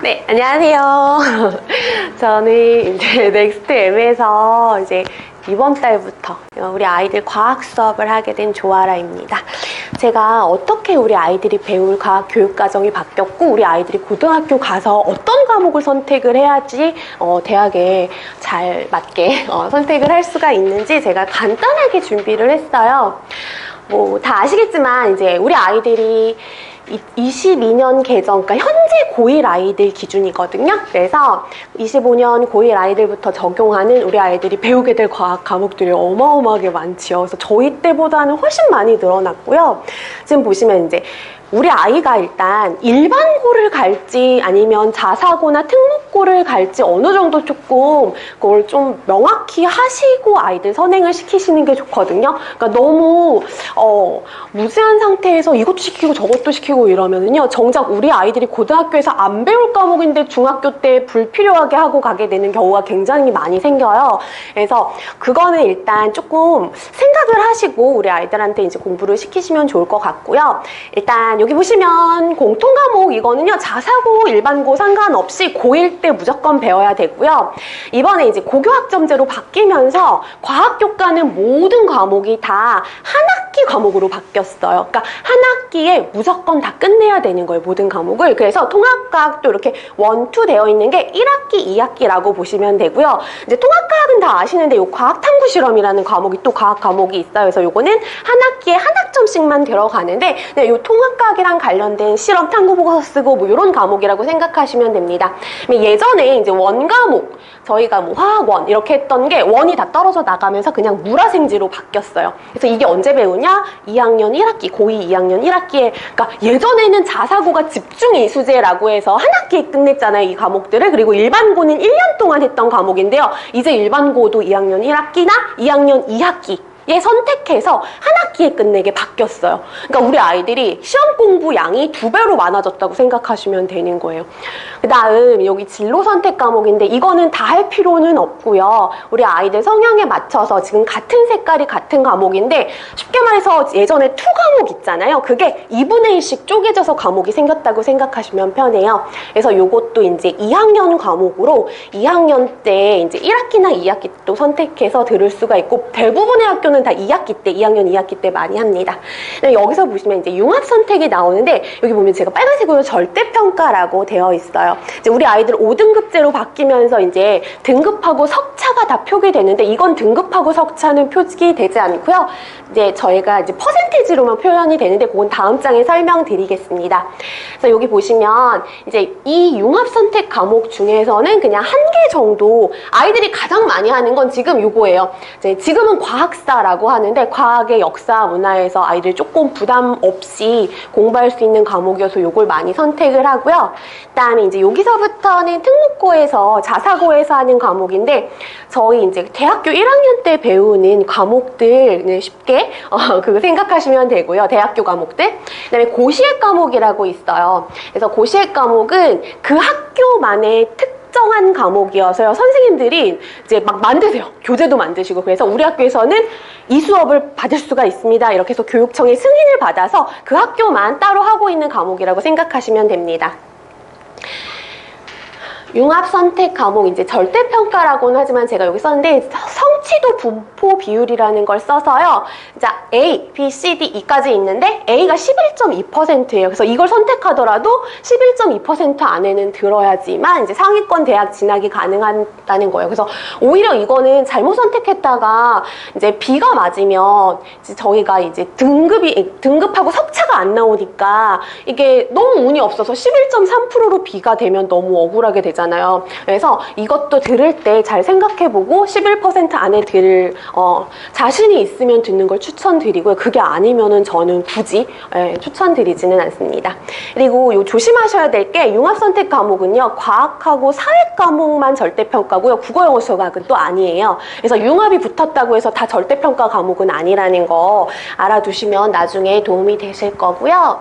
네, 안녕하세요. 저는 이제 넥스트 M에서 이제 이번 달부터 우리 아이들 과학 수업을 하게 된 조아라입니다. 제가 어떻게 우리 아이들이 배울 과학 교육 과정이 바뀌었고 우리 아이들이 고등학교 가서 어떤 과목을 선택을 해야지 대학에 잘 맞게 선택을 할 수가 있는지 제가 간단하게 준비를 했어요. 뭐 다 아시겠지만 이제 우리 아이들이 22년 개정, 그러니까 현재 고1 아이들 기준이거든요. 그래서 25년 고1 아이들부터 적용하는 우리 아이들이 배우게 될 과학 과목들이 어마어마하게 많지요. 그래서 저희 때보다는 훨씬 많이 늘어났고요. 지금 보시면 이제 우리 아이가 일단 일반고를 갈지 아니면 자사고나 특목고를 갈지 어느 정도 조금 그걸 좀 명확히 하시고 아이들 선행을 시키시는 게 좋거든요. 그러니까 너무 무지한 상태에서 이것도 시키고 저것도 시키고 이러면은요, 정작 우리 아이들이 고등학교에서 안 배울 과목인데 중학교 때 불필요하게 하고 가게 되는 경우가 굉장히 많이 생겨요. 그래서 그거는 일단 조금 생각을 하시고 우리 아이들한테 이제 공부를 시키시면 좋을 것 같고요. 일단 여기 보시면 공통과목 이거는요, 자사고 일반고 상관없이 고1 때 무조건 배워야 되고요. 이번에 이제 고교학점제로 바뀌면서 과학교과는 모든 과목이 다 한 학기 과목으로 바뀌었어요. 그러니까 한 학기에 무조건 다 끝내야 되는 거예요, 모든 과목을. 그래서 통합과학도 이렇게 1, 2 되어 있는 게 1학기, 2학기라고 보시면 되고요. 이제 통합과학은 다 아시는데 요 과학탐구 실험이라는 과목이 또 과학 과목이 있어요. 그래서 요거는 한 학기에 한 학점씩만 들어가는데 요 통합과학이랑 관련된 실험 탐구 보고서 쓰고 뭐 이런 과목이라고 생각하시면 됩니다. 예전에 이제 원과목 저희가 뭐 화학원 이렇게 했던 게 원이 다 떨어져 나가면서 그냥 물화생지로 바뀌었어요. 그래서 이게 언제 배우냐? 2학년 1학기, 고2 2학년 1학기에, 그러니까 예전에는 자사고가 집중이수제라고 해서 한 학기에 끝냈잖아요, 이 과목들을. 그리고 일반고는 1년 동안 했던 과목인데요. 이제 일반고도 2학년 1학기나 2학년 2학기 예, 선택해서 한 학기에 끝내게 바뀌었어요. 그러니까 우리 아이들이 시험 공부 양이 2배로 많아졌다고 생각하시면 되는 거예요. 그 다음 여기 진로 선택 과목인데 이거는 다 할 필요는 없고요. 우리 아이들 성향에 맞춰서 지금 같은 색깔이 같은 과목인데 쉽게 말해서 예전에 2 과목 있잖아요. 그게 2분의 1씩 쪼개져서 과목이 생겼다고 생각하시면 편해요. 그래서 요것도 이제 2학년 과목으로 2학년 때 이제 1학기나 2학기 또 선택해서 들을 수가 있고 대부분의 학교 다 2학기 때, 2학년 2학기 때 많이 합니다. 여기서 보시면 이제 융합 선택이 나오는데 여기 보면 제가 빨간색으로 절대평가라고 되어 있어요. 이제 우리 아이들 5등급제로 바뀌면서 이제 등급하고 석차가 다 표기되는데 이건 등급하고 석차는 표기되지 않고요. 이제 저희가 이제 퍼센테이지로만 표현이 되는데 그건 다음 장에 설명드리겠습니다. 그래서 여기 보시면 이제 이 융합 선택 과목 중에서는 그냥 1개 정도 아이들이 가장 많이 하는 건 지금 요거예요. 이제 지금은 과학사라고 하는데 과학의 역사 문화에서 아이들 조금 부담 없이 공부할 수 있는 과목이어서 요걸 많이 선택을 하고요. 그다음에 이제 여기서부터는 특목고에서 자사고에서 하는 과목인데 저희 이제 대학교 1학년 때 배우는 과목들 쉽게 그거 생각하시면 되고요. 대학교 과목들. 그다음에 고시획 과목이라고 있어요. 그래서 고시획 과목은 그 학교만의 특정한 과목이어서요. 선생님들이 이제 막 만드세요. 교재도 만드시고. 그래서 우리 학교에서는 이 수업을 받을 수가 있습니다. 이렇게 해서 교육청의 승인을 받아서 그 학교만 따로 하고 있는 과목이라고 생각하시면 됩니다. 융합 선택 과목 이제 절대평가라고는 하지만 제가 여기 썼는데 성취도 분포 비율이라는 걸 써서요. 자, A, B, C, D, E까지 있는데 A가 11.2%예요. 그래서 이걸 선택하더라도 11.2% 안에는 들어야지만 이제 상위권 대학 진학이 가능하다는 거예요. 그래서 오히려 이거는 잘못 선택했다가 이제 B가 맞으면 이제 저희가 이제 등급하고 석차가 안 나오니까 이게 너무 운이 없어서 11.3%로 B가 되면 너무 억울하게 되잖아요. 그래서 이것도 들을 때 잘 생각해보고 11% 안에 들을 자신이 있으면 듣는 걸 추천드리고요. 그게 아니면은 저는 굳이 추천드리지는 않습니다. 그리고 요 조심하셔야 될 게 융합선택 과목은요, 과학하고 사회 과목만 절대평가고요. 국어, 영어, 수학은 또 아니에요. 그래서 융합이 붙었다고 해서 다 절대평가 과목은 아니라는 거 알아두시면 나중에 도움이 되실 거고요.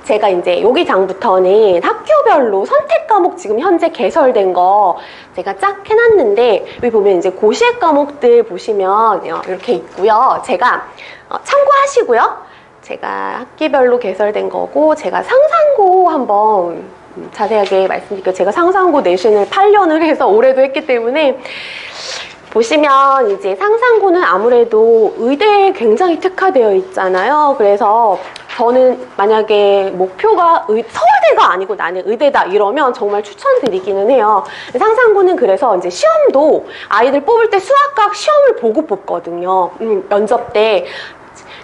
제가 이제 여기 장부터는 학교별로 선택 과목 지금 현재 개설된 거 제가 쫙 해놨는데 여기 보면 이제 고시획 과목들 보시면 이렇게 있고요. 제가 참고하시고요. 제가 학기별로 개설된 거고 제가 상상고 한번 자세하게 말씀드릴게요. 제가 상상고 내신을 8년을 해서 올해도 했기 때문에 보시면 이제 상상고는 아무래도 의대에 굉장히 특화되어 있잖아요. 그래서 저는 만약에 목표가 서울대가 아니고 나는 의대다 이러면 정말 추천드리기는 해요. 상상고는 그래서 이제 시험도 아이들 뽑을 때 수학과학 시험을 보고 뽑거든요. 면접 때.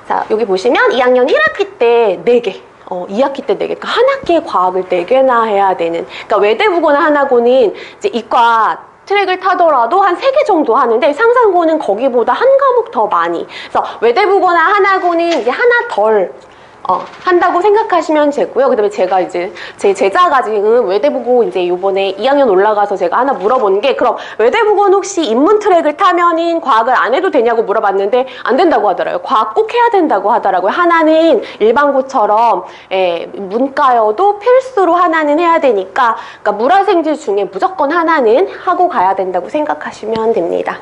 자, 여기 보시면 2학년 1학기 때 4개. 2학기 때 4개. 그러니까 한 학기에 과학을 4개나 해야 되는. 그러니까 외대부고나 하나고는 이제 이과 트랙을 타더라도 한 3개 정도 하는데 상상고는 거기보다 한 과목 더 많이. 그래서 외대부고나 하나고는 이제 하나 덜 한다고 생각하시면 되고요. 그 다음에 제가 이제 제 제자가 지금 외대부고 이제 요번에 2학년 올라가서 제가 하나 물어본 게 그럼 외대부고는 혹시 인문 트랙을 타면은 과학을 안 해도 되냐고 물어봤는데 안 된다고 하더라고요. 과학 꼭 해야 된다고 하더라고요. 하나는 일반고처럼 문과여도 필수로 하나는 해야 되니까 그러니까 물화생지 중에 무조건 하나는 하고 가야 된다고 생각하시면 됩니다.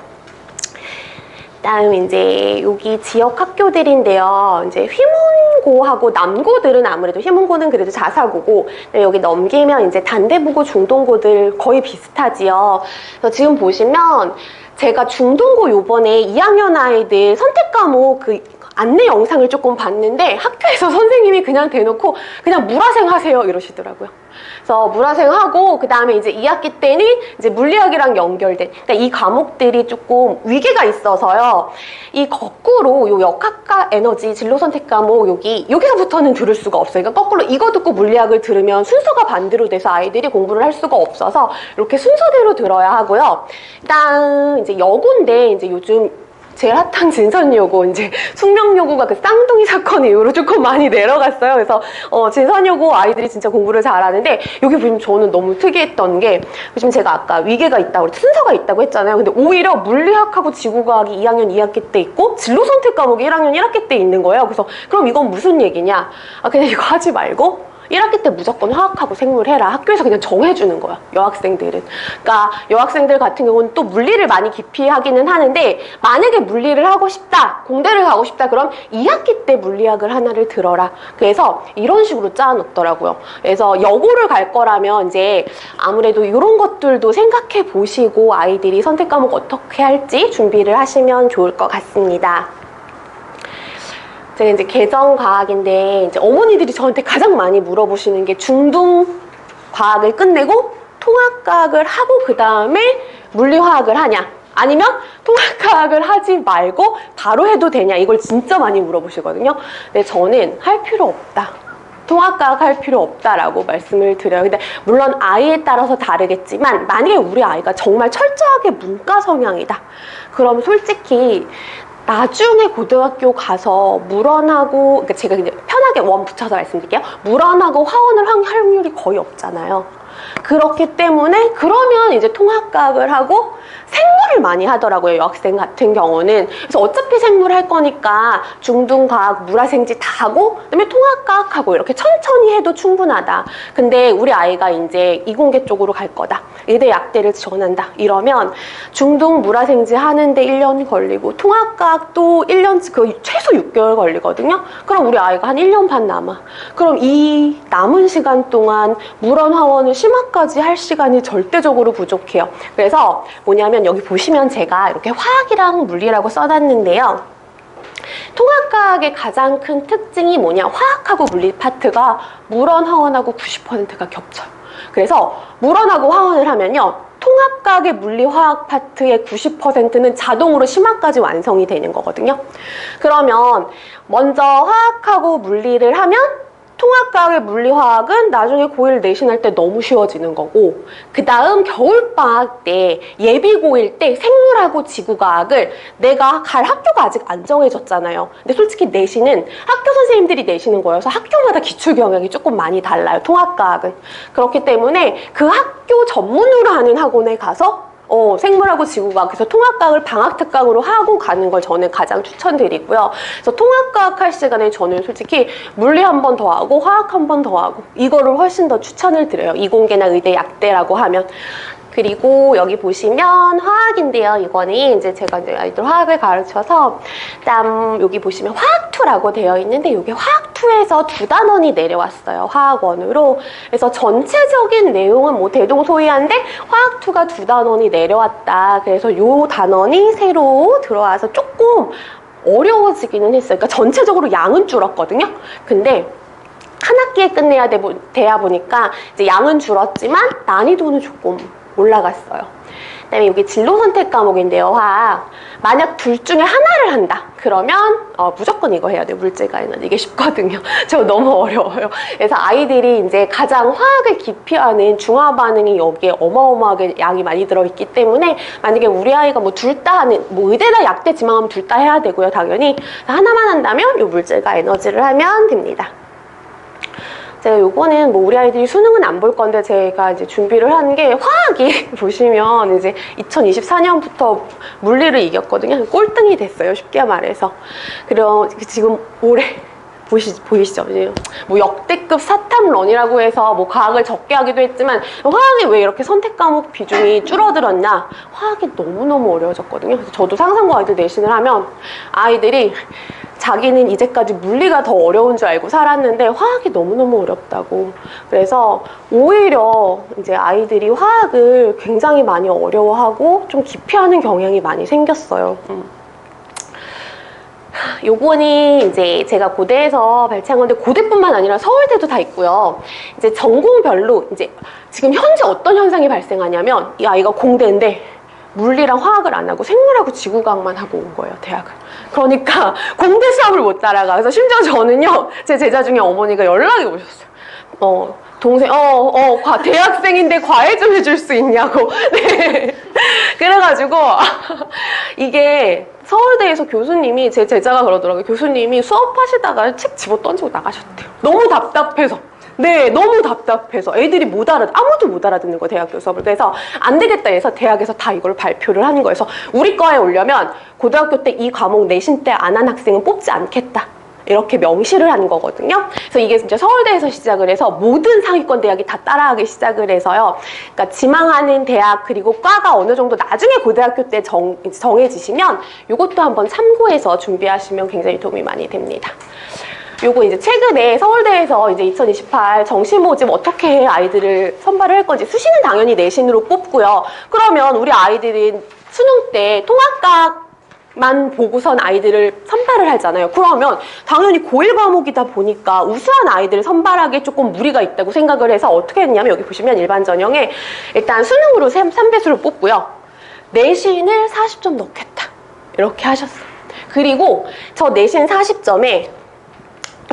다음 이제 여기 지역 학교들인데요. 이제 휘문고하고 남고들은 아무래도 휘문고는 그래도 자사고고 여기 넘기면 이제 단대부고 중동고들 거의 비슷하지요. 그래서 지금 보시면 제가 중동고 요번에 2학년 아이들 선택 과목 그 안내 영상을 조금 봤는데 학교에서 선생님이 그냥 대놓고 그냥 물화생 하세요 이러시더라고요. 그래서 물화생 하고 그 다음에 이제 2학기 때는 이제 물리학이랑 연결된 그러니까 이 과목들이 조금 위계가 있어서요. 이 거꾸로 요 역학과 에너지 진로 선택 과목 여기서부터는 들을 수가 없어요. 그러니까 거꾸로 이거 듣고 물리학을 들으면 순서가 반대로 돼서 아이들이 공부를 할 수가 없어서 이렇게 순서대로 들어야 하고요. 일단 이제 여고인데 이제 요즘 제일 핫한 진선여고 이제 숙명여고가 그 쌍둥이 사건 이후로 조금 많이 내려갔어요. 그래서 진선여고 아이들이 진짜 공부를 잘하는데 여기 보시면 저는 너무 특이했던 게 지금 제가 아까 위계가 있다고 순서가 있다고 했잖아요. 근데 오히려 물리학하고 지구과학이 2학년 2학기 때 있고 진로 선택 과목이 1학년 1학기 때 있는 거예요. 그래서 그럼 이건 무슨 얘기냐? 그냥 이거 하지 말고 1학기 때 무조건 화학하고 생물 해라. 학교에서 그냥 정해주는 거야, 여학생들은. 그러니까 여학생들 같은 경우는 또 물리를 많이 깊이 하기는 하는데 만약에 물리를 하고 싶다, 공대를 가고 싶다 그럼 2학기 때 물리학을 하나를 들어라. 그래서 이런 식으로 짜놓더라고요. 그래서 여고를 갈 거라면 이제 아무래도 이런 것들도 생각해 보시고 아이들이 선택 과목 어떻게 할지 준비를 하시면 좋을 것 같습니다. 제가 이제 개정과학인데 이제 어머니들이 저한테 가장 많이 물어보시는 게 중등 과학을 끝내고 통합과학을 하고 그 다음에 물리화학을 하냐 아니면 통합과학을 하지 말고 바로 해도 되냐 이걸 진짜 많이 물어보시거든요. 근데 저는 할 필요 없다. 통합과학 할 필요 없다라고 말씀을 드려요. 근데 물론 아이에 따라서 다르겠지만 만약에 우리 아이가 정말 철저하게 문과 성향이다. 그럼 솔직히 나중에 고등학교 가서 물원하고 그러니까 제가 그냥 편하게 원 붙여서 말씀드릴게요. 물원하고 화원을 할 확률이 거의 없잖아요. 그렇기 때문에 그러면 이제 통합과학을 하고 생물을 많이 하더라고요. 여학생 같은 경우는. 그래서 어차피 생물 할 거니까 중등과학, 물화생지 다 하고 그다음에 통합과학 하고 이렇게 천천히 해도 충분하다. 근데 우리 아이가 이제 이공계 쪽으로 갈 거다. 의대 약대를 지원한다. 이러면 중등 물화생지 하는데 1년 걸리고 통합과학도 1년 그 최소 6개월 걸리거든요. 그럼 우리 아이가 한 1년 반 남아. 그럼 이 남은 시간 동안 물원 화원을 심화까지 할 시간이 절대적으로 부족해요. 그래서 뭐냐면 여기 보시면 제가 이렇게 화학이랑 물리라고 써놨는데요. 통합과학의 가장 큰 특징이 뭐냐? 화학하고 물리 파트가 물원, 화원하고 90%가 겹쳐요. 그래서 물원하고 화원을 하면요. 통합과학의 물리, 화학 파트의 90%는 자동으로 심화까지 완성이 되는 거거든요. 그러면 먼저 화학하고 물리를 하면 통합과학의 물리화학은 나중에 고1 내신할 때 너무 쉬워지는 거고 그 다음 겨울방학 때 예비 고1 때 생물하고 지구과학을 내가 갈 학교가 아직 안 정해졌잖아요. 근데 솔직히 내신은 학교 선생님들이 내시는 거여서 학교마다 기출경향이 조금 많이 달라요. 통합과학은. 그렇기 때문에 그 학교 전문으로 하는 학원에 가서 생물하고 지구과학, 그래서 통합과학을 방학특강으로 하고 가는 걸 저는 가장 추천드리고요. 그래서 통합과학 할 시간에 저는 솔직히 물리 한 번 더 하고 화학 한 번 더 하고 이거를 훨씬 더 추천을 드려요. 이공계나 의대 약대라고 하면. 그리고 여기 보시면 화학인데요. 이거는 이제 제가 이제 아이들 화학을 가르쳐서 여기 보시면 화학2라고 되어 있는데 이게 화학2에서 2단원이 내려왔어요. 화학원으로. 그래서 전체적인 내용은 뭐 대동소이한데 화학2가 2단원이 내려왔다. 그래서 이 단원이 새로 들어와서 조금 어려워지기는 했어요. 그러니까 전체적으로 양은 줄었거든요. 근데 한 학기에 끝내야 돼야 보니까 이제 양은 줄었지만 난이도는 조금 올라갔어요. 그다음에 여기 진로 선택 과목인데요. 화학. 만약 둘 중에 하나를 한다. 그러면 무조건 이거 해야 돼요. 물질과 에너지. 이게 쉽거든요. 저 너무 어려워요. 그래서 아이들이 이제 가장 화학을 깊이 하는 중화 반응이 여기에 어마어마하게 양이 많이 들어있기 때문에 만약에 우리 아이가 뭐 둘 다 하는 뭐 의대다 약대 지망하면 둘 다 해야 되고요. 당연히 하나만 한다면 이 물질과 에너지를 하면 됩니다. 제가 요거는 뭐 우리 아이들이 수능은 안 볼 건데 제가 이제 준비를 한 게 화학이 보시면 이제 2024년부터 물리를 이겼거든요. 꼴등이 됐어요. 쉽게 말해서. 그리고 지금 올해 보이시죠? 이제 뭐 역대급 사탐런이라고 해서 뭐 과학을 적게 하기도 했지만 화학이 왜 이렇게 선택 과목 비중이 줄어들었냐? 화학이 너무너무 어려워졌거든요. 그래서 저도 상상고 아이들 내신을 하면 아이들이 자기는 이제까지 물리가 더 어려운 줄 알고 살았는데 화학이 너무너무 어렵다고. 그래서 오히려 이제 아이들이 화학을 굉장히 많이 어려워하고 좀 기피하는 경향이 많이 생겼어요. 요거는 이제 제가 고대에서 발췌한 건데 고대뿐만 아니라 서울대도 다 있고요. 이제 전공별로 이제 지금 현재 어떤 현상이 발생하냐면 이 아이가 공대인데 물리랑 화학을 안 하고 생물하고 지구과학만 하고 온 거예요, 대학을. 그러니까 공대 수업을 못 따라가. 그래서 심지어 저는요, 제 제자 중에 어머니가 연락이 오셨어요. 동생, 대학생인데 과외 좀 해줄 수 있냐고. 네. 그래가지고, 이게 서울대에서 교수님이, 제 제자가 그러더라고요. 교수님이 수업하시다가 책 집어 던지고 나가셨대요. 너무 답답해서. 네, 너무 답답해서 애들이 아무도 못 알아듣는 거예요, 대학교 수업을. 그래서 안 되겠다 해서 대학에서 다 이걸 발표를 하는 거예요. 그래서 우리 과에 오려면 고등학교 때 이 과목 내신 때 안 한 학생은 뽑지 않겠다. 이렇게 명시를 한 거거든요. 그래서 이게 이제 서울대에서 시작을 해서 모든 상위권 대학이 다 따라하기 시작을 해서요. 그러니까 지망하는 대학 그리고 과가 어느 정도 나중에 고등학교 때 정해지시면 이것도 한번 참고해서 준비하시면 굉장히 도움이 많이 됩니다. 요거 이제 최근에 서울대에서 이제 2028 정시 모집 어떻게 아이들을 선발을 할 건지 수시는 당연히 내신으로 뽑고요. 그러면 우리 아이들은 수능 때 통합과만 보고선 아이들을 선발을 하잖아요. 그러면 당연히 고1 과목이다 보니까 우수한 아이들을 선발하기에 조금 무리가 있다고 생각을 해서 어떻게 했냐면 여기 보시면 일반 전형에 일단 수능으로 3배수를 뽑고요. 내신을 40점 넣겠다. 이렇게 하셨어요. 그리고 저 내신 40점에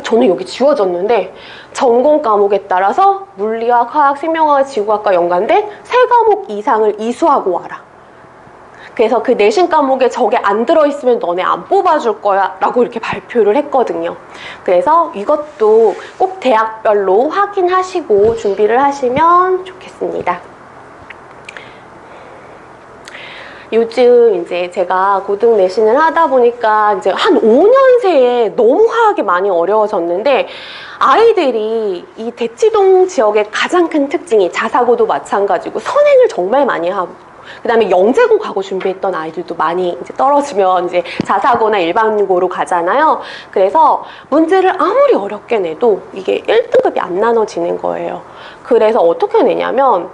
저는 여기 지워졌는데 전공 과목에 따라서 물리학, 화학, 생명화학, 지구학과 연관된 3과목 이상을 이수하고 와라. 그래서 그 내신 과목에 저게 안 들어있으면 너네 안 뽑아줄 거야 라고 이렇게 발표를 했거든요. 그래서 이것도 꼭 대학별로 확인하시고 준비를 하시면 좋겠습니다. 요즘 이제 제가 고등 내신을 하다 보니까 이제 한 5년 새에 너무 화학이 많이 어려워졌는데 아이들이 이 대치동 지역의 가장 큰 특징이 자사고도 마찬가지고 선행을 정말 많이 하고 그 다음에 영재고 가고 준비했던 아이들도 많이 이제 떨어지면 이제 자사고나 일반고로 가잖아요. 그래서 문제를 아무리 어렵게 내도 이게 1등급이 안 나눠지는 거예요. 그래서 어떻게 내냐면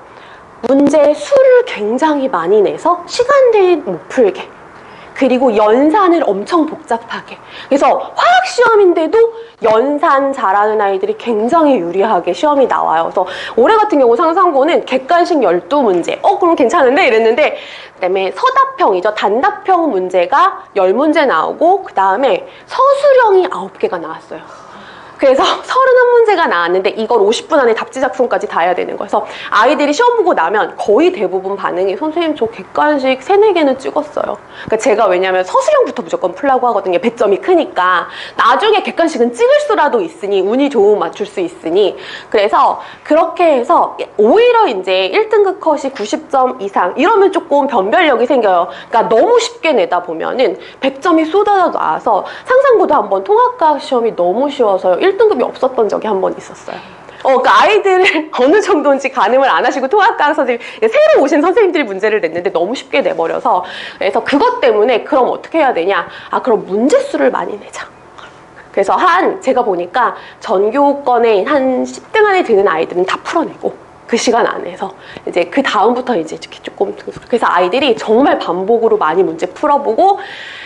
문제 수를 굉장히 많이 내서 시간대에 못 풀게 그리고 연산을 엄청 복잡하게 그래서 화학 시험인데도 연산 잘하는 아이들이 굉장히 유리하게 시험이 나와요. 그래서 올해 같은 경우 상상고는 객관식 12문제 그럼 괜찮은데 이랬는데 그다음에 서답형이죠. 단답형 문제가 10문제 나오고 그 다음에 서술형이 9개가 나왔어요. 그래서 31문제가 나왔는데 이걸 50분 안에 답지 작성까지 다 해야 되는 거예요. 그래서 아이들이 시험 보고 나면 거의 대부분 반응이 선생님 저 객관식 3, 4개는 찍었어요. 그러니까 제가 왜냐면 서술형부터 무조건 풀라고 하거든요. 배점이 크니까. 나중에 객관식은 찍을 수라도 있으니 운이 좋으면 맞출 수 있으니 그래서 그렇게 해서 오히려 이제 1등급 컷이 90점 이상 이러면 조금 변별력이 생겨요. 그러니까 너무 쉽게 내다 보면은 100점이 쏟아져 나와서 상상고도 한번 통합과학 시험이 너무 쉬워서요. 1등급이 없었던 적이 한 번 있었어요. 그러니까 아이들을 어느 정도인지 가늠을 안 하시고 통합과학 선생님, 새로 오신 선생님들이 문제를 냈는데 너무 쉽게 내버려서, 그래서 그것 때문에 그럼 어떻게 해야 되냐? 그럼 문제수를 많이 내자. 그래서 제가 보니까 전교권에 한 10등 안에 드는 아이들은 다 풀어내고, 그 시간 안에서 이제 그 다음부터 이제 이렇게 조금, 그래서 아이들이 정말 반복으로 많이 문제 풀어보고,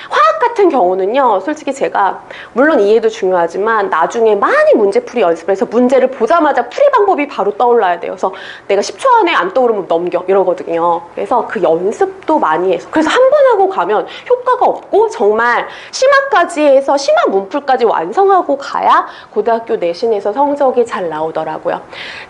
화학 같은 경우는요, 솔직히 제가 물론 이해도 중요하지만 나중에 많이 문제풀이 연습을 해서 문제를 보자마자 풀이 방법이 바로 떠올라야 돼요. 그래서 내가 10초 안에 안 떠오르면 넘겨 이러거든요. 그래서 그 연습도 많이 해서, 그래서 한 번 하고 가면 효과가 없고 정말 심화까지 해서 심화 문풀까지 완성하고 가야 고등학교 내신에서 성적이 잘 나오더라고요.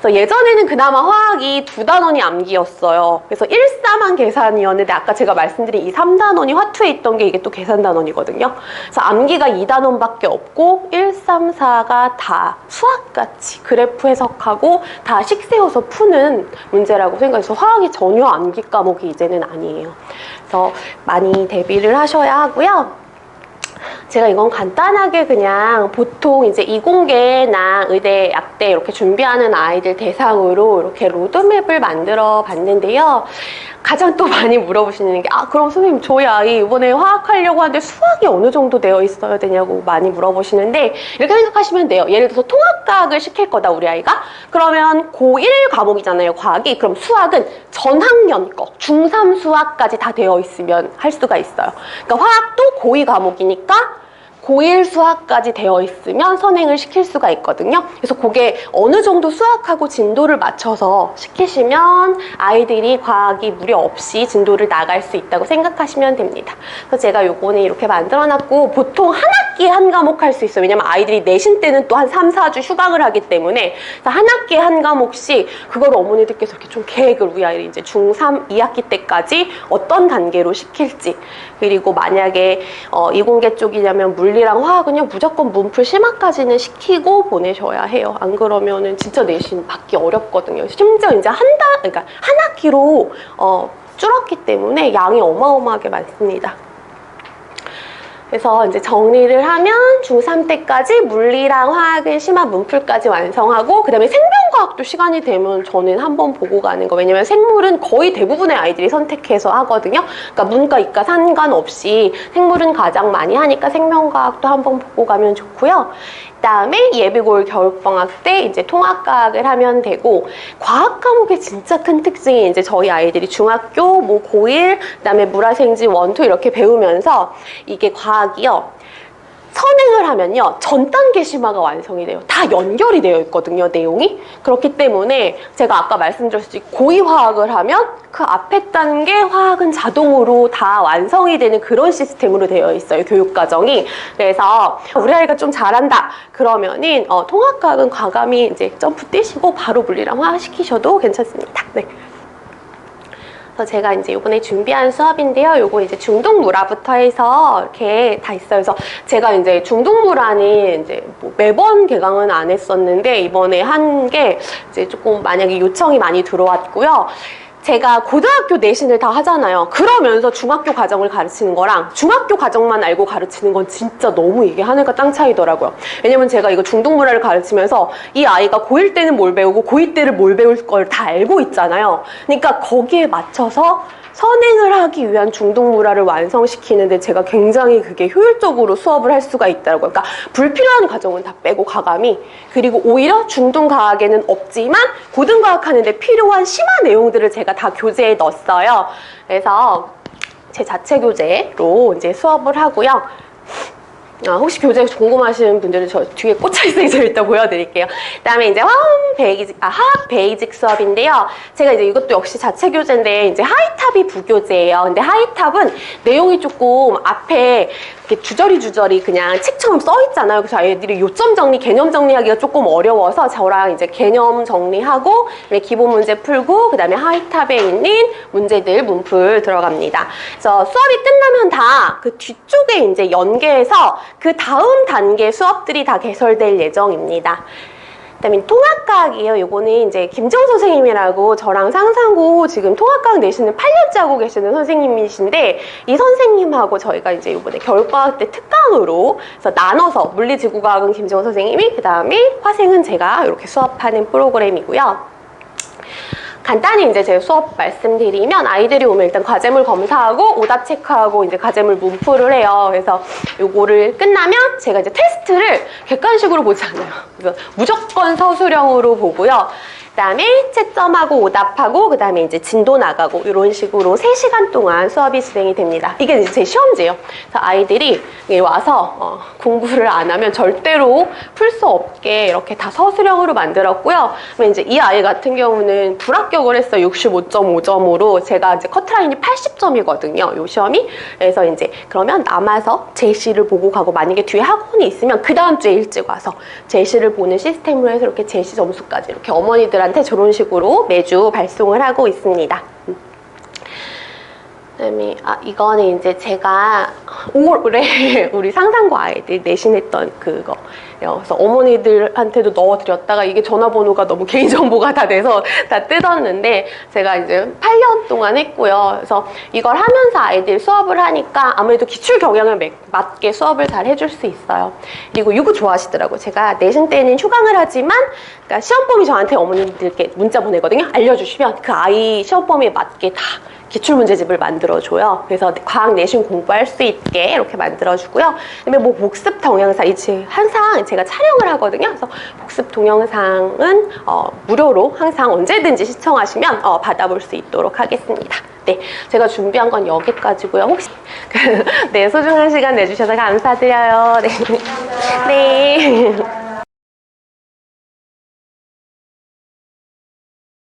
그래서 예전에는 그나마 화학이 2단원이 암기였어요. 그래서 1, 4만 계산이었는데 아까 제가 말씀드린 이 3단원이 화투에 있던 게 이게 또 계산단원이거든요. 그래서 암기가 2단원밖에 없고 1, 3, 4가 다 수학같이 그래프 해석하고 다 식 세워서 푸는 문제라고 생각해서 화학이 전혀 암기 과목이 이제는 아니에요. 그래서 많이 대비를 하셔야 하고요. 제가 이건 간단하게 그냥 보통 이제 이공계나 의대, 약대 이렇게 준비하는 아이들 대상으로 이렇게 로드맵을 만들어 봤는데요. 가장 또 많이 물어보시는 게 그럼 선생님 저희 아이 이번에 화학하려고 하는데 수학이 어느 정도 되어 있어야 되냐고 많이 물어보시는데 이렇게 생각하시면 돼요. 예를 들어서 통합과학을 시킬 거다 우리 아이가. 그러면 고1 과목이잖아요, 과학이. 그럼 수학은 전학년 거 중3 수학까지 다 되어 있으면 할 수가 있어요. 그러니까 화학도 고2 과목이니까 고1 수학까지 되어 있으면 선행을 시킬 수가 있거든요. 그래서 그게 어느 정도 수학하고 진도를 맞춰서 시키시면 아이들이 과학이 무리 없이 진도를 나갈 수 있다고 생각하시면 됩니다. 그래서 제가 요거는 이렇게 만들어놨고 보통 한 학기에 한 과목 할 수 있어요. 왜냐면 아이들이 내신 때는 또 한 3, 4주 휴강을 하기 때문에 한 학기에 한 과목씩 그걸 어머니들께서 이렇게 좀 계획을 우리 아이를 이제 중3, 2학기 때까지 어떤 단계로 시킬지, 그리고 만약에 이공계 쪽이냐면 물리랑 화학은요 무조건 문풀 심화까지는 시키고 보내셔야 해요. 안 그러면은 진짜 내신 받기 어렵거든요. 심지어 이제 그러니까 한 학기로 줄었기 때문에 양이 어마어마하게 많습니다. 그래서 이제 정리를 하면 중3 때까지 물리랑 화학은 심화 문풀까지 완성하고, 그 다음에 생명과학도 시간이 되면 저는 한번 보고 가는 거. 왜냐면 생물은 거의 대부분의 아이들이 선택해서 하거든요. 그러니까 문과, 이과 상관없이 생물은 가장 많이 하니까 생명과학도 한번 보고 가면 좋고요. 그다음에 예비고일 겨울방학 때 이제 통합과학을 하면 되고, 과학 과목의 진짜 큰 특징이 이제 저희 아이들이 중학교 뭐 고1 그다음에 물화생지 1, 2 이렇게 배우면서 이게 과학이요. 선행을 하면요 전 단계 심화가 완성이 돼요. 다 연결이 되어 있거든요, 내용이. 그렇기 때문에 제가 아까 말씀드렸듯이 고2 화학을 하면 그 앞에 단계 화학은 자동으로 다 완성이 되는 그런 시스템으로 되어 있어요, 교육과정이. 그래서 우리 아이가 좀 잘한다 그러면은 통합과학은 과감히 이제 점프 뛰시고 바로 물리랑 화학 시키셔도 괜찮습니다. 네. 제가 이제 이번에 준비한 수업인데요. 요거 이제 중등물화부터 해서 이렇게 다 있어요. 그래서 제가 이제 중등물화는 이제 뭐 매번 개강은 안 했었는데 이번에 한 게 이제 조금 만약에 요청이 많이 들어왔고요. 제가 고등학교 내신을 다 하잖아요. 그러면서 중학교 과정을 가르치는 거랑 중학교 과정만 알고 가르치는 건 진짜 너무 이게 하늘과 땅 차이더라고요. 왜냐면 제가 이거 중등물화를 가르치면서 이 아이가 고1 때는 뭘 배우고 고2 때를 뭘 배울 걸 다 알고 있잖아요. 그러니까 거기에 맞춰서 선행을 하기 위한 중등물화를 완성시키는데 제가 굉장히 그게 효율적으로 수업을 할 수가 있더라고요. 그러니까 불필요한 과정은 다 빼고 과감히, 그리고 오히려 중등과학에는 없지만 고등과학 하는데 필요한 심화 내용들을 제가 다 교재에 넣었어요. 그래서 제 자체 교재로 이제 수업을 하고요. 혹시 교재 궁금하신 분들은 저 뒤에 꽂혀있으니 제가 일단 보여드릴게요. 그 다음에 이제 화학 베이직 수업인데요. 제가 이제 이것도 역시 자체 교재인데 이제 하이탑이 부교재예요. 근데 하이탑은 내용이 조금 앞에 이렇게 주저리 그냥 책처럼 써있잖아요. 그래서 아이들이 요점 정리, 개념 정리하기가 조금 어려워서 저랑 이제 개념 정리하고 기본 문제 풀고 그 다음에 하이탑에 있는 문제들 문풀 들어갑니다. 그래서 수업이 끝나면 다 그 뒤쪽에 이제 연계해서 그 다음 단계 수업들이 다 개설될 예정입니다. 그다음에 통합과학이에요. 요거는 이제 김정 선생님이라고 저랑 상상고 지금 통합과학 내신을 8년째 하고 계시는 선생님이신데, 이 선생님하고 저희가 이제 이번에 겨울방학 때 특강으로 그래서 나눠서 물리지구과학은 김정 선생님이, 그 다음에 화생은 제가 이렇게 수업하는 프로그램이고요. 간단히 이제 제 수업 말씀드리면, 아이들이 오면 일단 과제물 검사하고 오답 체크하고 이제 과제물 문풀을 해요. 그래서 요거를 끝나면 제가 이제 테스트를 객관식으로 보지 않아요. 그래서 무조건 서술형으로 보고요. 그다음에 채점하고 오답하고 그다음에 이제 진도 나가고 이런 식으로 3시간 동안 수업이 진행이 됩니다. 이게 이제 제 시험지예요. 그래서 아이들이 와서 공부를 안 하면 절대로 풀 수 없게 이렇게 다 서술형으로 만들었고요. 그러면 이제 이 아이 같은 경우는 불합격을 했어요. 65.5점으로. 제가 이제 커트라인이 80점이거든요. 요 시험이. 그래서 이제 그러면 남아서 제시를 보고 가고, 만약에 뒤에 학원이 있으면 그 다음 주에 일찍 와서 제시를 보는 시스템으로 해서 이렇게 제시 점수까지 이렇게 어머니들한테 저런 식으로 매주 발송을 하고 있습니다. 그다음에 이거는 이제 제가 올해 우리 상상고 아이들 내신했던 그거. 그래서 어머니들한테도 넣어드렸다가 이게 전화번호가 너무 개인정보가 다 돼서 다 뜯었는데, 제가 이제 8년 동안 했고요. 그래서 이걸 하면서 아이들 수업을 하니까 아무래도 기출 경향을 맞게 수업을 잘 해줄 수 있어요. 그리고 이거 좋아하시더라고요. 제가 내신 때는 휴강을 하지만, 그러니까 시험범위 저한테 어머님들께 문자 보내거든요. 알려주시면 그 아이 시험범위에 맞게 다 기출문제집을 만들어줘요. 그래서 과학 내신 공부할 수 있게 이렇게 만들어주고요. 그다음에 뭐 복습 동영상, 이제 항상 제가 촬영을 하거든요. 그래서 복습 동영상은 무료로 항상 언제든지 시청하시면 받아볼 수 있도록 하겠습니다. 네, 제가 준비한 건 여기까지고요. 혹시 네, 소중한 시간 내주셔서 감사드려요. 네. 감사합니다. 네.